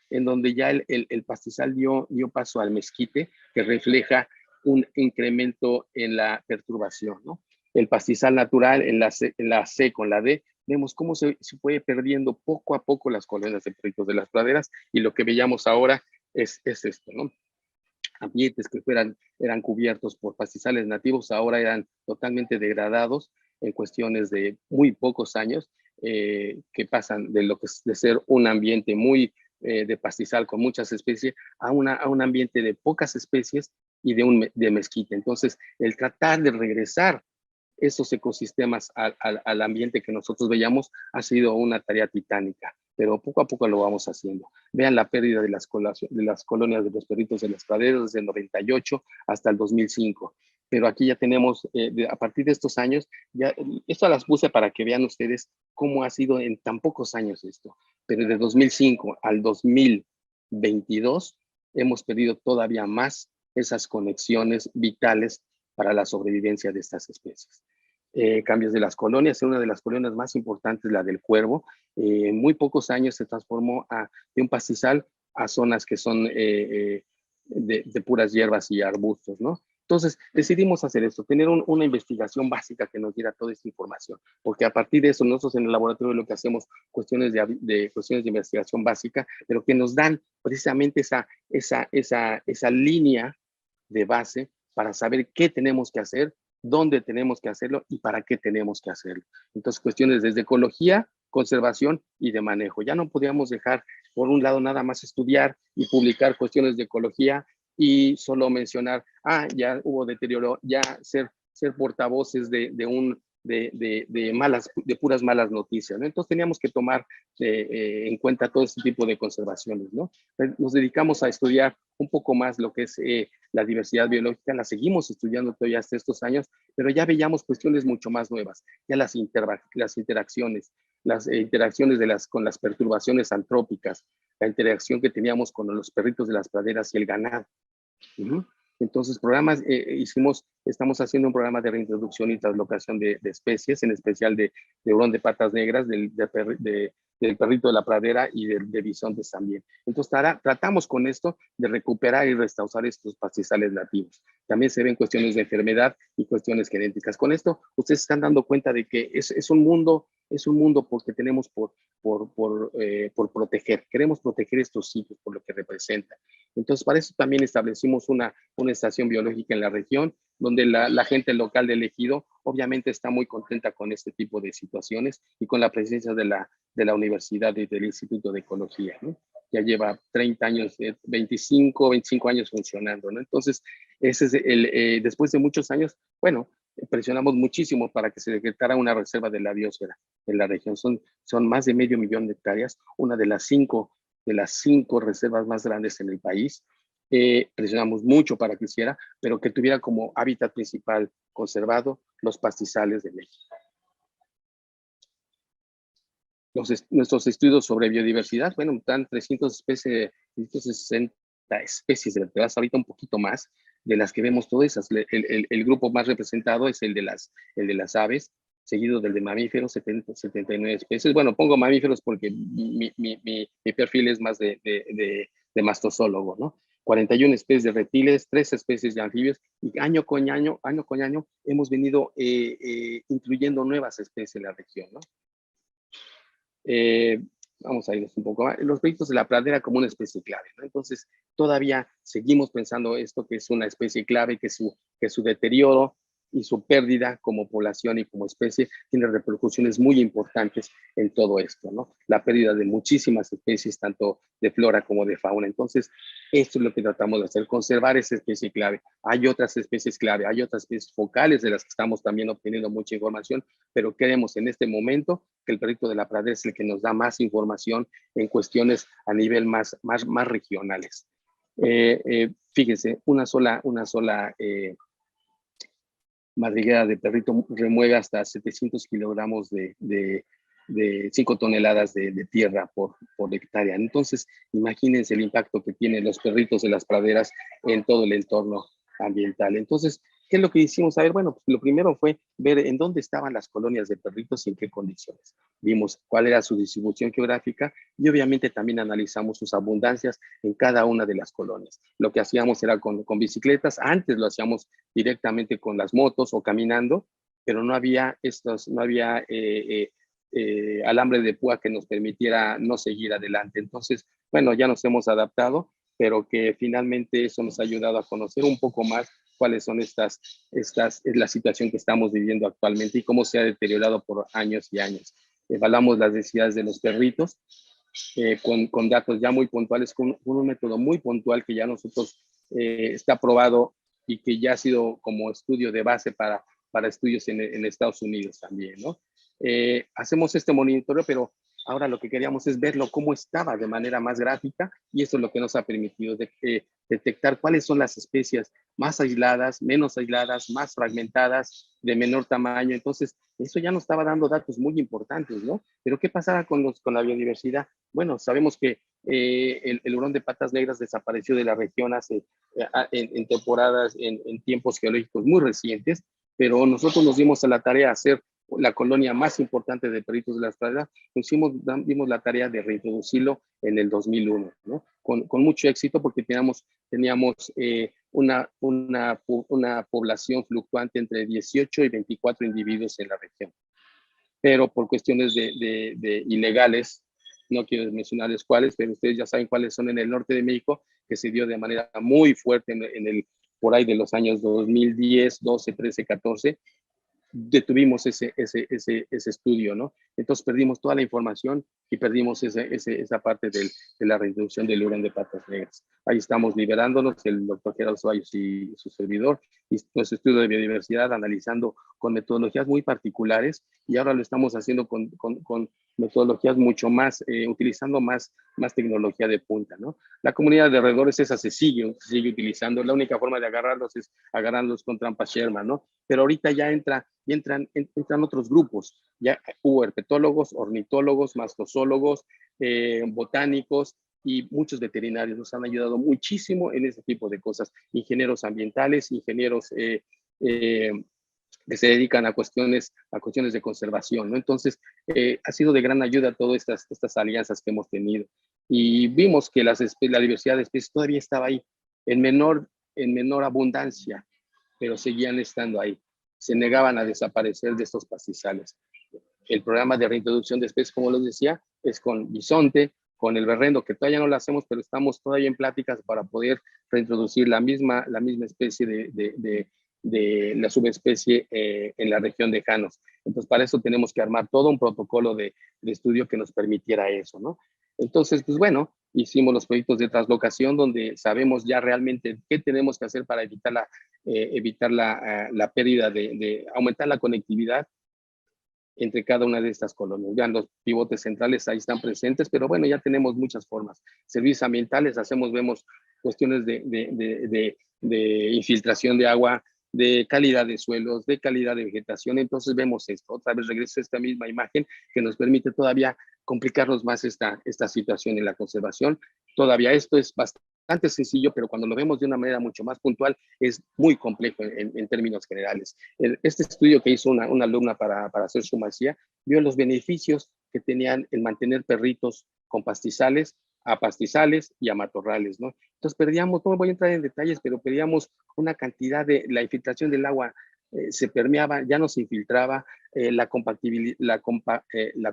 en donde ya el pastizal dio paso al mezquite, que refleja un incremento en la perturbación, ¿no? El pastizal natural en la C con la D, vemos cómo se fue perdiendo poco a poco las colonias de perritos de las praderas, y lo que veíamos ahora es esto, ¿no? Ambientes que eran cubiertos por pastizales nativos, ahora eran totalmente degradados en cuestiones de muy pocos años, que pasan de ser un ambiente muy de pastizal con muchas especies a un ambiente de pocas especies y de mezquite. Entonces, el tratar de regresar esos ecosistemas al ambiente que nosotros veíamos ha sido una tarea titánica, pero poco a poco lo vamos haciendo. Vean la pérdida de las colonias de los perritos de las praderas desde el 98 hasta el 2005. Pero aquí ya tenemos, a partir de estos años, ya, esto las puse para que vean ustedes cómo ha sido en tan pocos años esto. Pero de 2005 al 2022 hemos perdido todavía más esas conexiones vitales para la sobrevivencia de estas especies. Cambios de las colonias, una de las colonias más importantes, la del cuervo, en muy pocos años se transformó de un pastizal a zonas que son de puras hierbas y arbustos, ¿no? Entonces decidimos hacer esto, tener una investigación básica que nos diera toda esta información, porque a partir de eso nosotros en el laboratorio lo que hacemos cuestiones cuestiones de investigación básica, pero que nos dan precisamente esa línea de base para saber qué tenemos que hacer, dónde tenemos que hacerlo y para qué tenemos que hacerlo. Entonces, cuestiones desde ecología, conservación y de manejo. Ya no podíamos dejar, por un lado, nada más estudiar y publicar cuestiones de ecología y solo mencionar, ya hubo deterioro, ya ser portavoces de puras malas noticias, ¿no? Entonces teníamos que tomar en cuenta todo este tipo de conservaciones, ¿no? Nos dedicamos a estudiar un poco más lo que es la diversidad biológica, la seguimos estudiando todavía hasta estos años, pero ya veíamos cuestiones mucho más nuevas, ya las interacciones, con las perturbaciones antrópicas, la interacción que teníamos con los perritos de las praderas y el ganado. Entonces, estamos haciendo un programa de reintroducción y translocación de especies, en especial de hurón de patas negras, del perrito de la pradera y de bisontes también. Entonces, tratamos con esto de recuperar y restaurar estos pastizales nativos. También se ven cuestiones de enfermedad y cuestiones genéticas. Con esto, ustedes se están dando cuenta de que es un mundo porque tenemos por proteger. Queremos proteger estos sitios por lo que representan. Entonces, para eso también establecimos una estación biológica en la región, donde la gente local del ejido obviamente está muy contenta con este tipo de situaciones y con la presencia de la universidad y del Instituto de Ecología, ¿no? Ya lleva 30 años, 25 años funcionando, ¿no? Entonces, ese es después de muchos años, bueno, presionamos muchísimo para que se decretara una reserva de la biosfera en la región. Son más de 500,000 de hectáreas, una de las cinco reservas más grandes en el país. Presionamos mucho para que hiciera, pero que tuviera como hábitat principal conservado los pastizales de México. Nuestros estudios sobre biodiversidad, bueno, están 360 especies de vertebrados, ahorita un poquito más, de las que vemos todas esas. El grupo más representado es el de las aves, seguido del de mamíferos, 79 especies. Bueno, pongo mamíferos porque mi perfil es más de mastozólogo, ¿no? 41 especies de reptiles, 3 especies de anfibios, y año con año hemos venido incluyendo nuevas especies en la región, ¿no? Vamos a irnos un poco más. Los perritos de la pradera como una especie clave, ¿no? Entonces, todavía seguimos pensando esto que es una especie clave, que su deterioro y su pérdida como población y como especie tiene repercusiones muy importantes en todo esto, ¿no? La pérdida de muchísimas especies, tanto de flora como de fauna. Entonces, esto es lo que tratamos de hacer, conservar esa especie clave. Hay otras especies clave, hay otras especies focales de las que estamos también obteniendo mucha información, pero queremos en este momento que el perrito de la pradera es el que nos da más información en cuestiones a nivel más regionales. Fíjense, una sola madriguera de perrito remueve hasta 700 kilogramos de 5 toneladas de tierra por hectárea. Entonces, imagínense el impacto que tienen los perritos de las praderas en todo el entorno ambiental. Entonces, ¿qué es lo que hicimos? A ver, bueno, pues lo primero fue ver en dónde estaban las colonias de perritos y en qué condiciones. Vimos cuál era su distribución geográfica y obviamente también analizamos sus abundancias en cada una de las colonias. Lo que hacíamos era con bicicletas, antes lo hacíamos directamente con las motos o caminando, pero no había alambre de púa que nos permitiera no seguir adelante. Entonces, bueno, ya nos hemos adaptado, pero que finalmente eso nos ha ayudado a conocer un poco más cuáles son es la situación que estamos viviendo actualmente y cómo se ha deteriorado por años y años. Evaluamos las necesidades de los perritos con datos ya muy puntuales, con un método muy puntual que ya nosotros está aprobado y que ya ha sido como estudio de base para estudios en Estados Unidos también, ¿no? Hacemos este monitoreo, pero ahora lo que queríamos es verlo cómo estaba de manera más gráfica y eso es lo que nos ha permitido detectar cuáles son las especies más aisladas, menos aisladas, más fragmentadas, de menor tamaño. Entonces, eso ya nos estaba dando datos muy importantes, ¿no? Pero ¿qué pasaba con la biodiversidad? Bueno, sabemos que el hurón de patas negras desapareció de la región hace en temporadas, en tiempos geológicos muy recientes, pero nosotros nos dimos a la tarea de hacer la colonia más importante de perritos de las praderas, dimos la tarea de reintroducirlo en el 2001, ¿no? Con mucho éxito porque teníamos una población fluctuante entre 18 y 24 individuos en la región. Pero por cuestiones de ilegales, no quiero mencionarles cuáles, pero ustedes ya saben cuáles son en el norte de México, que se dio de manera muy fuerte por ahí de los años 2010, 12, 13, 14, detuvimos ese estudio, ¿no? Entonces perdimos toda la información y perdimos esa parte de la reducción del hurón de patas negras. Ahí estamos liberándonos, el doctor Gerardo Ceballos y su servidor, y nuestro estudio de biodiversidad, analizando con metodologías muy particulares, y ahora lo estamos haciendo con metodologías mucho más, utilizando más tecnología de punta, ¿no? La comunidad de alrededores esa se sigue utilizando. La única forma de agarrarlos es agarrarlos con trampas Sherman, ¿no? Pero ahorita ya entran otros grupos. Ya hubo herpetólogos, ornitólogos, mastozólogos, botánicos y muchos veterinarios nos han ayudado muchísimo en ese tipo de cosas. Ingenieros ambientales, ingenieros que se dedican a cuestiones de conservación, ¿no? Entonces, ha sido de gran ayuda todas estas alianzas que hemos tenido. Y vimos que la diversidad de especies todavía estaba ahí, en menor abundancia, pero seguían estando ahí. Se negaban a desaparecer de estos pastizales. El programa de reintroducción de especies, como les decía, es con bisonte, con el berrendo, que todavía no lo hacemos, pero estamos todavía en pláticas para poder reintroducir la misma especie de la subespecie en la región de Janos. Entonces, para eso tenemos que armar todo un protocolo de estudio que nos permitiera eso, ¿no? Entonces, pues bueno, hicimos los proyectos de translocación donde sabemos ya realmente qué tenemos que hacer para evitar la pérdida aumentar la conectividad entre cada una de estas colonias. Vean, los pivotes centrales ahí están presentes, pero bueno, ya tenemos muchas formas. Servicios ambientales, vemos cuestiones de infiltración de agua, de calidad de suelos, de calidad de vegetación. Entonces vemos esto. Otra vez regreso a esta misma imagen que nos permite todavía complicarnos más esta situación en la conservación. Todavía esto es bastante sencillo, pero cuando lo vemos de una manera mucho más puntual, es muy complejo en términos generales. Este estudio que hizo una alumna para hacer su maestría, vio los beneficios que tenían el mantener perritos con pastizales, a pastizales y a matorrales, ¿no? Entonces perdíamos, no voy a entrar en detalles, pero perdíamos una cantidad de la infiltración del agua, se permeaba, ya no se infiltraba, la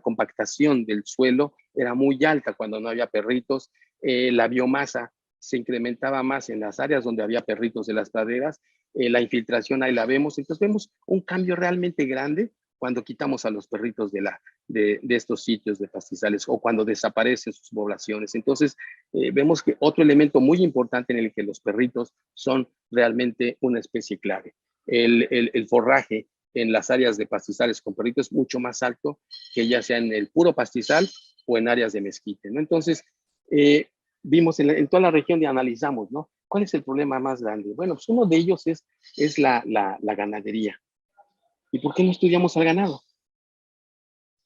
compactación del suelo era muy alta cuando no había perritos, la biomasa se incrementaba más en las áreas donde había perritos de las praderas, la infiltración ahí la vemos, entonces vemos un cambio realmente grande cuando quitamos a los perritos de estos sitios de pastizales o cuando desaparecen sus poblaciones. Entonces, vemos que otro elemento muy importante en el que los perritos son realmente una especie clave. El forraje en las áreas de pastizales con perritos es mucho más alto que ya sea en el puro pastizal o en áreas de mezquite, ¿no? Entonces, vimos en toda la región y analizamos, ¿no? ¿Cuál es el problema más grande? Bueno, pues uno de ellos es la ganadería. ¿Y por qué no estudiamos al ganado?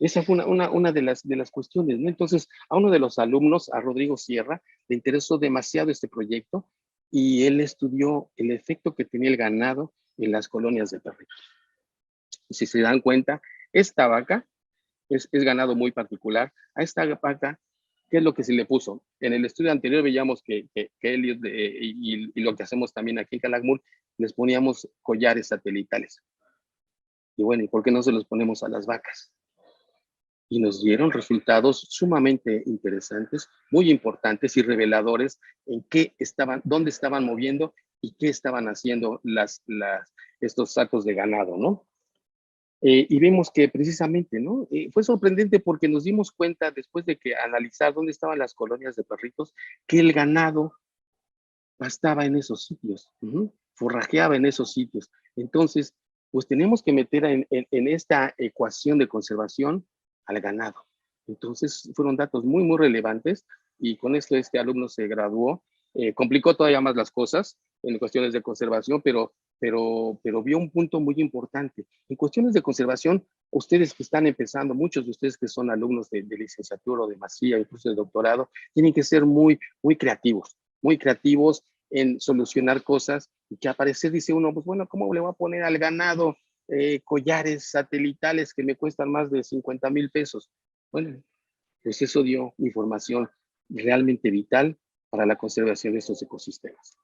Esa fue una de las cuestiones, ¿no? Entonces, a uno de los alumnos, a Rodrigo Sierra, le interesó demasiado este proyecto y él estudió el efecto que tenía el ganado en las colonias de perritos. Y si se dan cuenta, esta vaca es ganado muy particular. A esta vaca, ¿qué es lo que se le puso? En el estudio anterior veíamos que Elliot y lo que hacemos también aquí en Calakmul, les poníamos collares satelitales. Y bueno, ¿y por qué no se los ponemos a las vacas? Y nos dieron resultados sumamente interesantes, muy importantes y reveladores en qué estaban, dónde estaban moviendo y qué estaban haciendo estos sacos de ganado, ¿no? Y vimos que precisamente, ¿no? Fue sorprendente porque nos dimos cuenta, después de que analizar dónde estaban las colonias de perritos, que el ganado pastaba en esos sitios, forrajeaba en esos sitios. Entonces, pues tenemos que meter en esta ecuación de conservación al ganado. Entonces, fueron datos muy, muy relevantes y con esto este alumno se graduó. Complicó todavía más las cosas en cuestiones de conservación, pero vio un punto muy importante. En cuestiones de conservación, ustedes que están empezando, muchos de ustedes que son alumnos de licenciatura o de maestría, incluso de doctorado, tienen que ser muy, muy creativos en solucionar cosas y que aparecer dice uno, pues bueno, ¿cómo le voy a poner al ganado collares satelitales que me cuestan más de 50,000 pesos? Bueno, pues eso dio información realmente vital para la conservación de estos ecosistemas.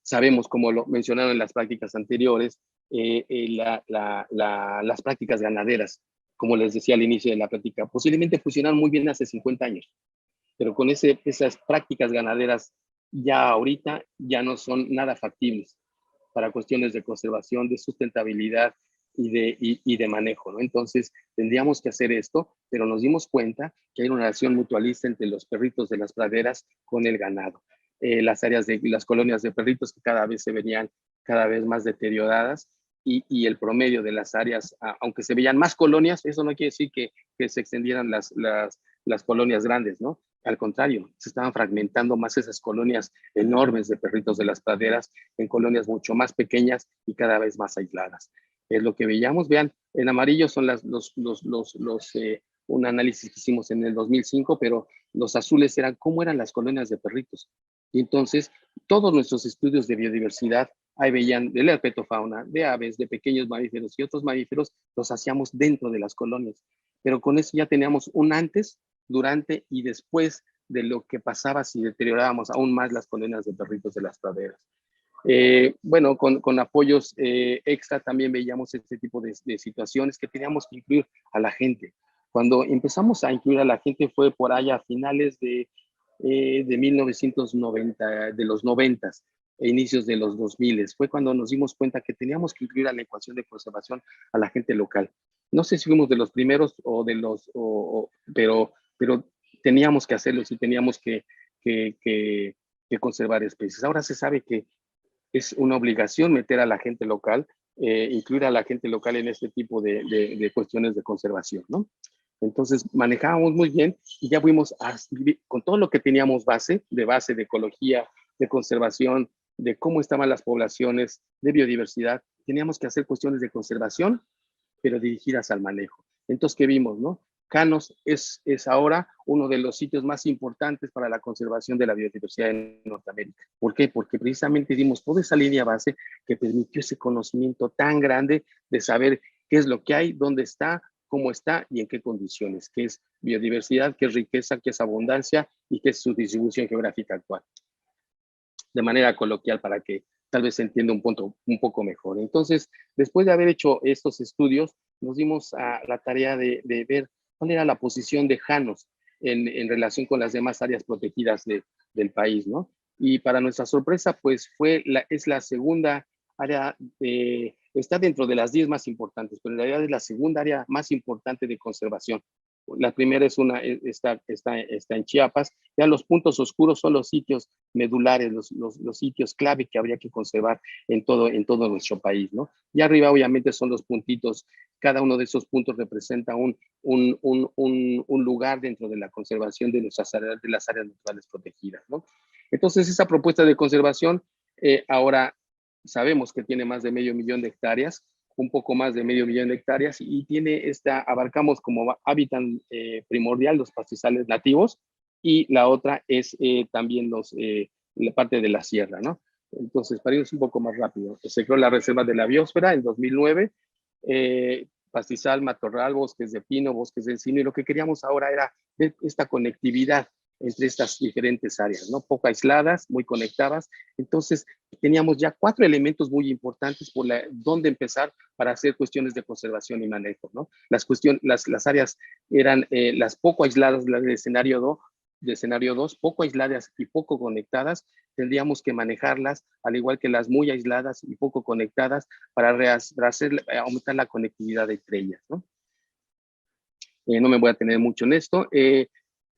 Sabemos, como lo mencionaron en las prácticas anteriores, las prácticas ganaderas, como les decía al inicio de la práctica, posiblemente funcionaron muy bien hace 50 años, pero con esas prácticas ganaderas ya ahorita ya no son nada factibles para cuestiones de conservación, de sustentabilidad y de manejo, ¿no? Entonces, tendríamos que hacer esto, pero nos dimos cuenta que hay una relación mutualista entre los perritos de las praderas con el ganado. Las colonias de perritos que cada vez se venían cada vez más deterioradas y el promedio de las áreas, aunque se veían más colonias, eso no quiere decir que se extendieran las colonias grandes, ¿no? Al contrario, se estaban fragmentando más esas colonias enormes de perritos de las praderas en colonias mucho más pequeñas y cada vez más aisladas. Es lo que veíamos. Vean, en amarillo son un análisis que hicimos en el 2005, pero los azules eran cómo eran las colonias de perritos. Y entonces, todos nuestros estudios de biodiversidad, ahí veían de la herpetofauna, de aves, de pequeños mamíferos y otros mamíferos, los hacíamos dentro de las colonias. Pero con eso ya teníamos un antes, durante y después de lo que pasaba si deteriorábamos aún más las colonias de perritos de las praderas. Bueno, con apoyos extra también veíamos este tipo de situaciones que teníamos que incluir a la gente. Cuando empezamos a incluir a la gente fue por allá a finales de 1990, de los 90 e inicios de los 2000. Fue cuando nos dimos cuenta que teníamos que incluir a la ecuación de conservación a la gente local. No sé si fuimos de los primeros o de los, pero teníamos que hacerlo y teníamos que conservar especies. Ahora se sabe que es una obligación meter a la gente local, incluir a la gente local en este tipo de cuestiones de conservación, ¿no? Entonces manejábamos muy bien y ya fuimos con todo lo que teníamos de ecología, de conservación, de cómo estaban las poblaciones, de biodiversidad, teníamos que hacer cuestiones de conservación, pero dirigidas al manejo. Entonces, ¿qué vimos, no? Canos es ahora uno de los sitios más importantes para la conservación de la biodiversidad en Norteamérica. ¿Por qué? Porque precisamente dimos toda esa línea base que permitió ese conocimiento tan grande de saber qué es lo que hay, dónde está, cómo está y en qué condiciones, qué es biodiversidad, qué es riqueza, qué es abundancia y qué es su distribución geográfica actual. De manera coloquial para que tal vez se entienda un poco mejor. Entonces, después de haber hecho estos estudios, nos dimos a la tarea de ver cuál era la posición de Janos en relación con las demás áreas protegidas del país, ¿no? Y para nuestra sorpresa, pues es la segunda área, está dentro de las 10 más importantes, pero en realidad es la segunda área más importante de conservación. La primera está en Chiapas. Ya los puntos oscuros son los sitios medulares, los sitios clave que habría que conservar en todo nuestro país, ¿no? Y arriba obviamente son los puntitos, cada uno de esos puntos representa un lugar dentro de la conservación de las áreas naturales protegidas, ¿no? Entonces esa propuesta de conservación ahora sabemos que tiene más de 500,000 de hectáreas un poco más de 500,000 de hectáreas y tiene abarcamos como hábitat primordial los pastizales nativos y la otra es también la parte de la sierra, ¿no? Entonces, para irnos un poco más rápido, se creó la Reserva de la Biosfera en 2009, pastizal, matorral, bosques de pino, bosques de encino, y lo que queríamos ahora era ver esta conectividad entre estas diferentes áreas, ¿no? Poco aisladas, muy conectadas. Entonces, teníamos ya 4 elementos muy importantes por dónde empezar para hacer cuestiones de conservación y manejo, ¿no? Las áreas eran las poco aisladas, las de escenario 2, poco aisladas y poco conectadas, tendríamos que manejarlas, al igual que las muy aisladas y poco conectadas, para aumentar la conectividad entre ellas, ¿no? No me voy a tener mucho en esto.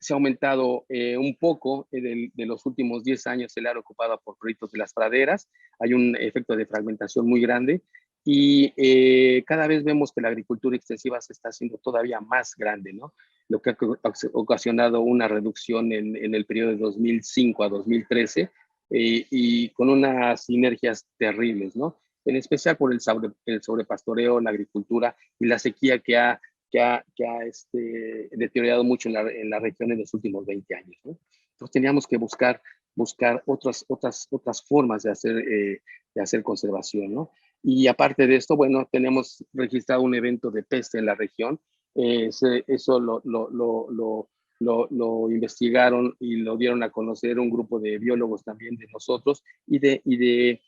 Se ha aumentado un poco de los últimos 10 años el área ocupada por proyectos de las praderas. Hay un efecto de fragmentación muy grande y cada vez vemos que la agricultura extensiva se está haciendo todavía más grande, ¿no? Lo que ha ocasionado una reducción en el periodo de 2005 a 2013 y con unas sinergias terribles, ¿no? En especial por el sobrepastoreo, la agricultura y la sequía que ha deteriorado mucho en la región en los últimos 20 años, ¿no? Entonces teníamos que buscar otras formas de hacer conservación, ¿no? Y aparte de esto, bueno, tenemos registrado un evento de peste en la región. Eso lo investigaron y lo dieron a conocer un grupo de biólogos también de nosotros y de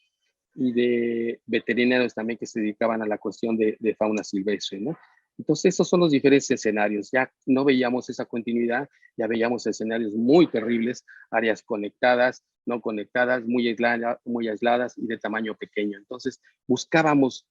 veterinarios también que se dedicaban a la cuestión de fauna silvestre, ¿no? Entonces, esos son los diferentes escenarios. Ya no veíamos esa continuidad, ya veíamos escenarios muy terribles, áreas conectadas, no conectadas, muy aisladas y de tamaño pequeño. Entonces, buscábamos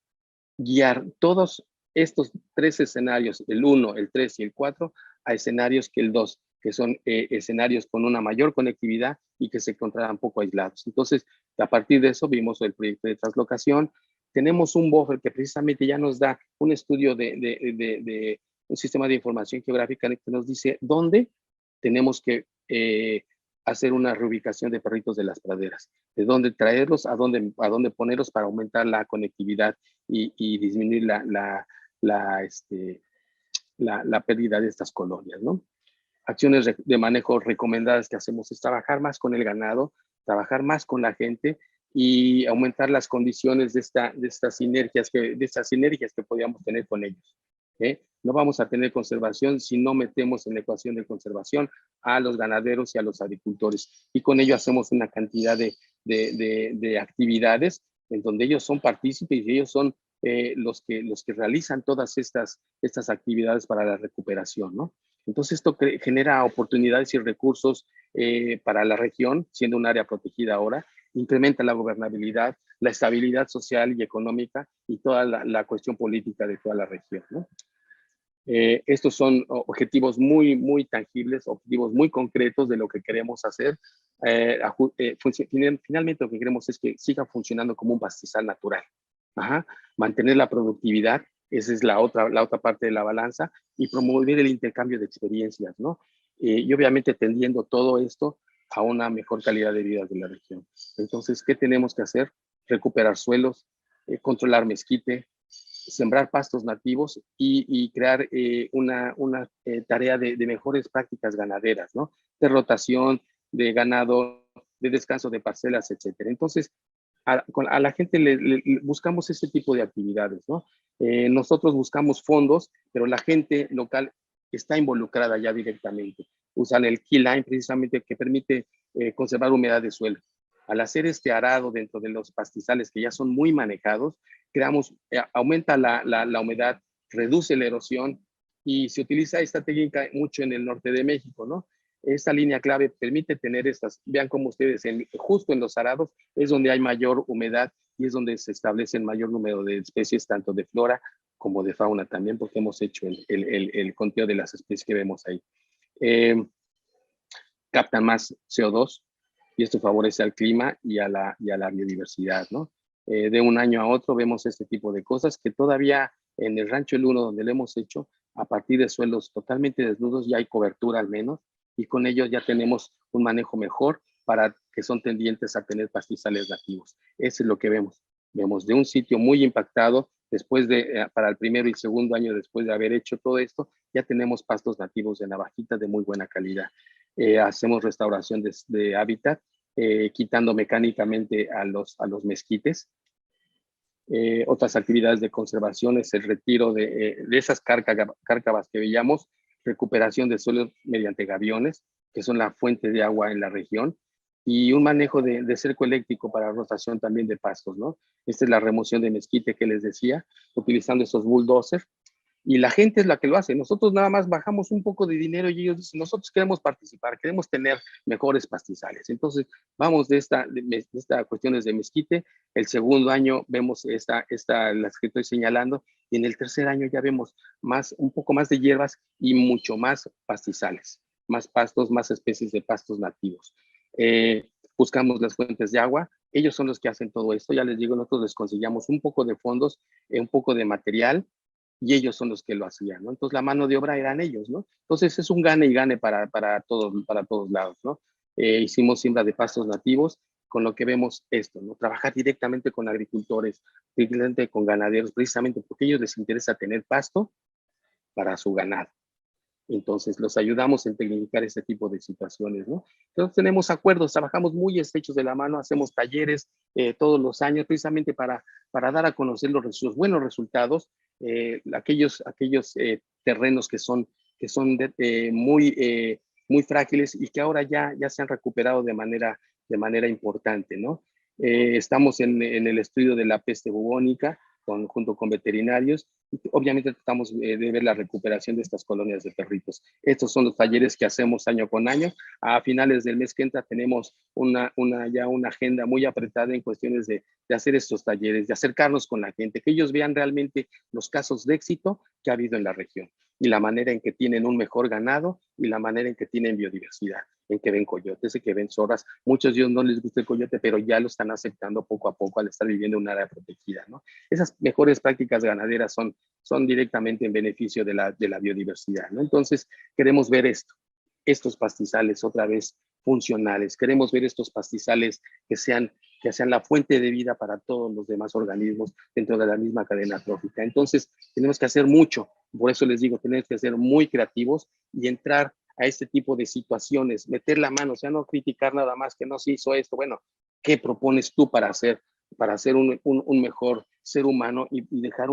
guiar todos estos 3 escenarios, el 1, el 3 y el 4, a escenarios que el 2, que son escenarios con una mayor conectividad y que se encontraran poco aislados. Entonces, a partir de eso vimos el proyecto de translocación. Tenemos un buffer que precisamente ya nos da un estudio de un sistema de información geográfica que nos dice dónde tenemos que hacer una reubicación de perritos de las praderas, de dónde traerlos, a dónde ponerlos para aumentar la conectividad y disminuir la pérdida de estas colonias, ¿no? Acciones de manejo recomendadas que hacemos es trabajar más con el ganado, trabajar más con la gente y aumentar las condiciones de estas sinergias que podíamos tener con ellos. No vamos a tener conservación si no metemos en la ecuación de conservación a los ganaderos y a los agricultores. Y con ello hacemos una cantidad de actividades en donde ellos son partícipes y ellos son los que realizan todas estas actividades para la recuperación, ¿no? Entonces esto genera oportunidades y recursos para la región, siendo un área protegida ahora, incrementa la gobernabilidad, la estabilidad social y económica y toda la cuestión política de toda la región, ¿no? Estos son objetivos muy tangibles, objetivos muy concretos de lo que queremos hacer. Finalmente lo que queremos es que siga funcionando como un pastizal natural. Ajá. Mantener la productividad, esa es la otra parte de la balanza, y promover el intercambio de experiencias, ¿no? Y obviamente tendiendo todo esto a una mejor calidad de vida de la región. Entonces, ¿qué tenemos que hacer? Recuperar suelos, controlar mezquite, sembrar pastos nativos y crear una tarea de mejores prácticas ganaderas, ¿no? De rotación, de ganado, de descanso de parcelas, etcétera. Entonces, a la gente le buscamos ese tipo de actividades, ¿no? Nosotros buscamos fondos, pero la gente local está involucrada ya directamente. Usan el keyline precisamente que permite conservar humedad de suelo. Al hacer este arado dentro de los pastizales que ya son muy manejados, aumenta la humedad, reduce la erosión y se utiliza esta técnica mucho en el norte de México, ¿no? Esta línea clave permite tener vean como ustedes, justo en los arados es donde hay mayor humedad y es donde se establece el mayor número de especies, tanto de flora como de fauna también, porque hemos hecho el conteo de las especies que vemos ahí. Captan más CO2 y esto favorece al clima y a la biodiversidad, ¿no? De un año a otro vemos este tipo de cosas que todavía en el Rancho El Uno, donde lo hemos hecho, a partir de suelos totalmente desnudos, ya hay cobertura al menos, y con ello ya tenemos un manejo mejor para que son tendientes a tener pastizales nativos. Eso es lo que vemos. Vemos de un sitio muy impactado, para el primero y segundo año después de haber hecho todo esto, ya tenemos pastos nativos de Navajita de muy buena calidad. Hacemos restauración de hábitat, quitando mecánicamente a los mezquites. Otras actividades de conservación es el retiro de esas cárcavas que veíamos, recuperación de suelos mediante gaviones, que son la fuente de agua en la región, y un manejo de cerco eléctrico para rotación también de pastos, ¿no? Esta es la remoción de mezquite que les decía, utilizando esos bulldozers, y la gente es la que lo hace. Nosotros nada más bajamos un poco de dinero y ellos dicen, nosotros queremos participar, queremos tener mejores pastizales. Entonces, vamos de esta cuestiones de mezquite. El segundo año vemos las que estoy señalando, y en el tercer año ya vemos un poco más de hierbas y mucho más pastizales, más pastos, más especies de pastos nativos. Buscamos las fuentes de agua. Ellos son los que hacen todo esto. Ya les digo, nosotros les conseguíamos un poco de fondos, un poco de material, y ellos son los que lo hacían, ¿no? Entonces la mano de obra eran ellos, ¿no? Entonces es un gane y gane para todos lados, ¿no? Hicimos siembra de pastos nativos, con lo que vemos esto, ¿no? Trabajar directamente con agricultores, directamente con ganaderos, precisamente porque a ellos les interesa tener pasto para su ganado. Entonces, los ayudamos en tecnificar este tipo de situaciones, ¿no? Entonces, tenemos acuerdos, trabajamos muy estrechos de la mano, hacemos talleres todos los años, precisamente para dar a conocer los buenos resultados, aquellos terrenos que son muy frágiles y que ahora ya se han recuperado de manera importante, ¿no? Estamos en el estudio de la peste bubónica, junto con veterinarios. Obviamente tratamos de ver la recuperación de estas colonias de perritos. Estos son los talleres que hacemos año con año. A finales del mes que entra tenemos ya una agenda muy apretada en cuestiones de hacer estos talleres, de acercarnos con la gente, que ellos vean realmente los casos de éxito que ha habido en la región y la manera en que tienen un mejor ganado y la manera en que tienen biodiversidad, en que ven coyotes, en que ven zorras. Muchos de ellos no les gusta el coyote, pero ya lo están aceptando poco a poco al estar viviendo en un área protegida, ¿no? Esas mejores prácticas ganaderas son directamente en beneficio de la biodiversidad, ¿no? Entonces, queremos ver estos pastizales otra vez funcionales. Queremos ver estos pastizales que sean la fuente de vida para todos los demás organismos dentro de la misma cadena trófica. Entonces, tenemos que hacer mucho. Por eso les digo, tenemos que ser muy creativos y entrar a este tipo de situaciones, meter la mano, o sea, no criticar nada más que no se hizo esto. Bueno, ¿qué propones tú para ser un mejor ser humano y dejar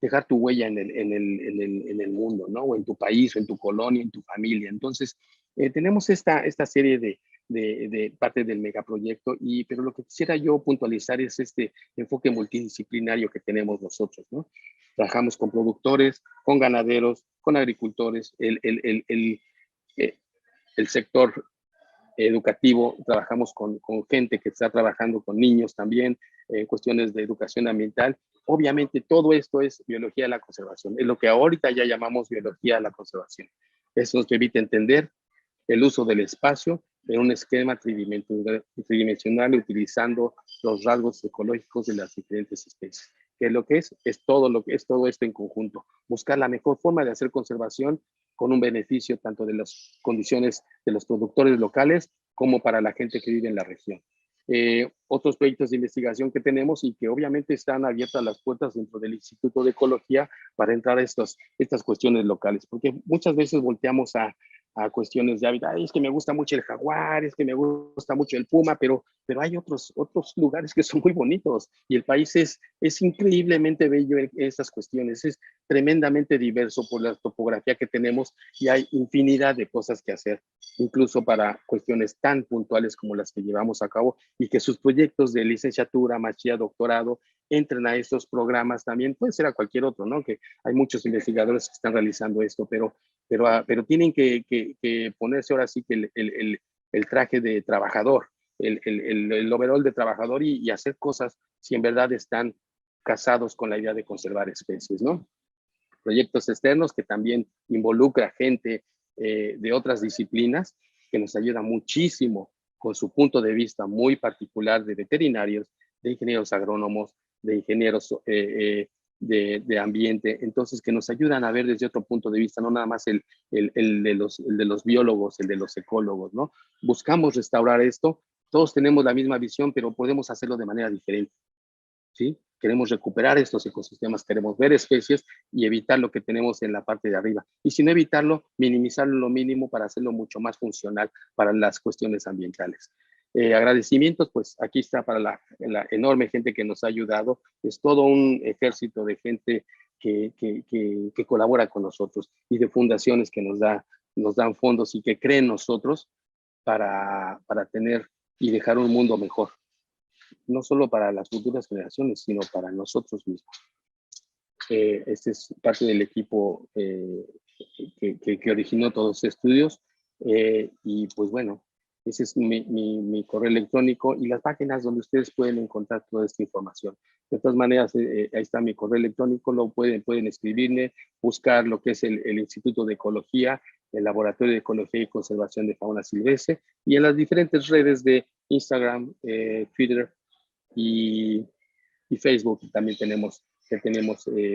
dejar tu huella en el mundo, ¿no? O en tu país, o en tu colonia, en tu familia? Entonces, tenemos esta serie de parte del megaproyecto, pero lo que quisiera yo puntualizar es este enfoque multidisciplinario que tenemos nosotros, ¿no? Trabajamos con productores, con ganaderos, con agricultores, el sector educativo, trabajamos con gente que está trabajando con niños también, cuestiones de educación ambiental. Obviamente todo esto es biología de la conservación, es lo que ahorita ya llamamos biología de la conservación. Eso nos permite entender el uso del espacio en un esquema tridimensional utilizando los rasgos ecológicos de las diferentes especies. Que lo que es todo esto en conjunto. Buscar la mejor forma de hacer conservación con un beneficio tanto de las condiciones de los productores locales como para la gente que vive en la región. Otros proyectos de investigación que tenemos y que obviamente están abiertas las puertas dentro del Instituto de Ecología para entrar a estas cuestiones locales, porque muchas veces volteamos a cuestiones de hábitat. Es que me gusta mucho el jaguar, es que me gusta mucho el puma, pero hay otros lugares que son muy bonitos y el país es increíblemente bello en estas cuestiones, es tremendamente diverso por la topografía que tenemos y hay infinidad de cosas que hacer, incluso para cuestiones tan puntuales como las que llevamos a cabo y que sus proyectos de licenciatura, maestría, doctorado entren a estos programas también, puede ser a cualquier otro, ¿no? Que hay muchos investigadores que están realizando esto, pero tienen que ponerse ahora sí que el traje de trabajador, el overall de trabajador y hacer cosas si en verdad están casados con la idea de conservar especies, ¿no? Proyectos externos que también involucra gente de otras disciplinas que nos ayuda muchísimo con su punto de vista muy particular de veterinarios, de ingenieros agrónomos, de ingenieros de ambiente, entonces que nos ayudan a ver desde otro punto de vista, no nada más el de los biólogos, el de los ecólogos, ¿no? Buscamos restaurar esto, todos tenemos la misma visión, pero podemos hacerlo de manera diferente. ¿sí? Queremos recuperar estos ecosistemas, queremos ver especies y evitar lo que tenemos en la parte de arriba. Y si no evitarlo, minimizarlo lo mínimo para hacerlo mucho más funcional para las cuestiones ambientales. Agradecimientos, pues aquí está para la enorme gente que nos ha ayudado. Es todo un ejército de gente que colabora con nosotros y de fundaciones que nos dan fondos y que creen en nosotros para tener y dejar un mundo mejor, no solo para las futuras generaciones, sino para nosotros mismos. Este es parte del equipo que originó todos los estudios y pues bueno, ese es mi correo electrónico y las páginas donde ustedes pueden encontrar toda esta información. De todas maneras, ahí está mi correo electrónico, lo pueden escribirme, buscar lo que es el Instituto de Ecología, el Laboratorio de Ecología y Conservación de Fauna Silvestre, y en las diferentes redes de Instagram, Twitter y Facebook también tenemos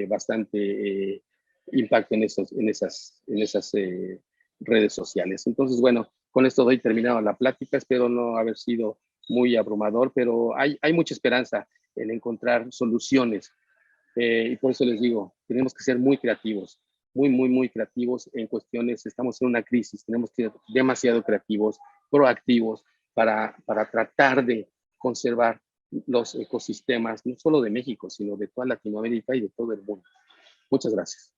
bastante impacto en esas redes sociales. Entonces, bueno, con esto doy terminado la plática. Espero no haber sido muy abrumador, pero hay mucha esperanza en encontrar soluciones. Y por eso les digo, tenemos que ser muy creativos, muy creativos en cuestiones. Estamos en una crisis, tenemos que ser demasiado creativos, proactivos para tratar de conservar los ecosistemas, no solo de México, sino de toda Latinoamérica y de todo el mundo. Muchas gracias.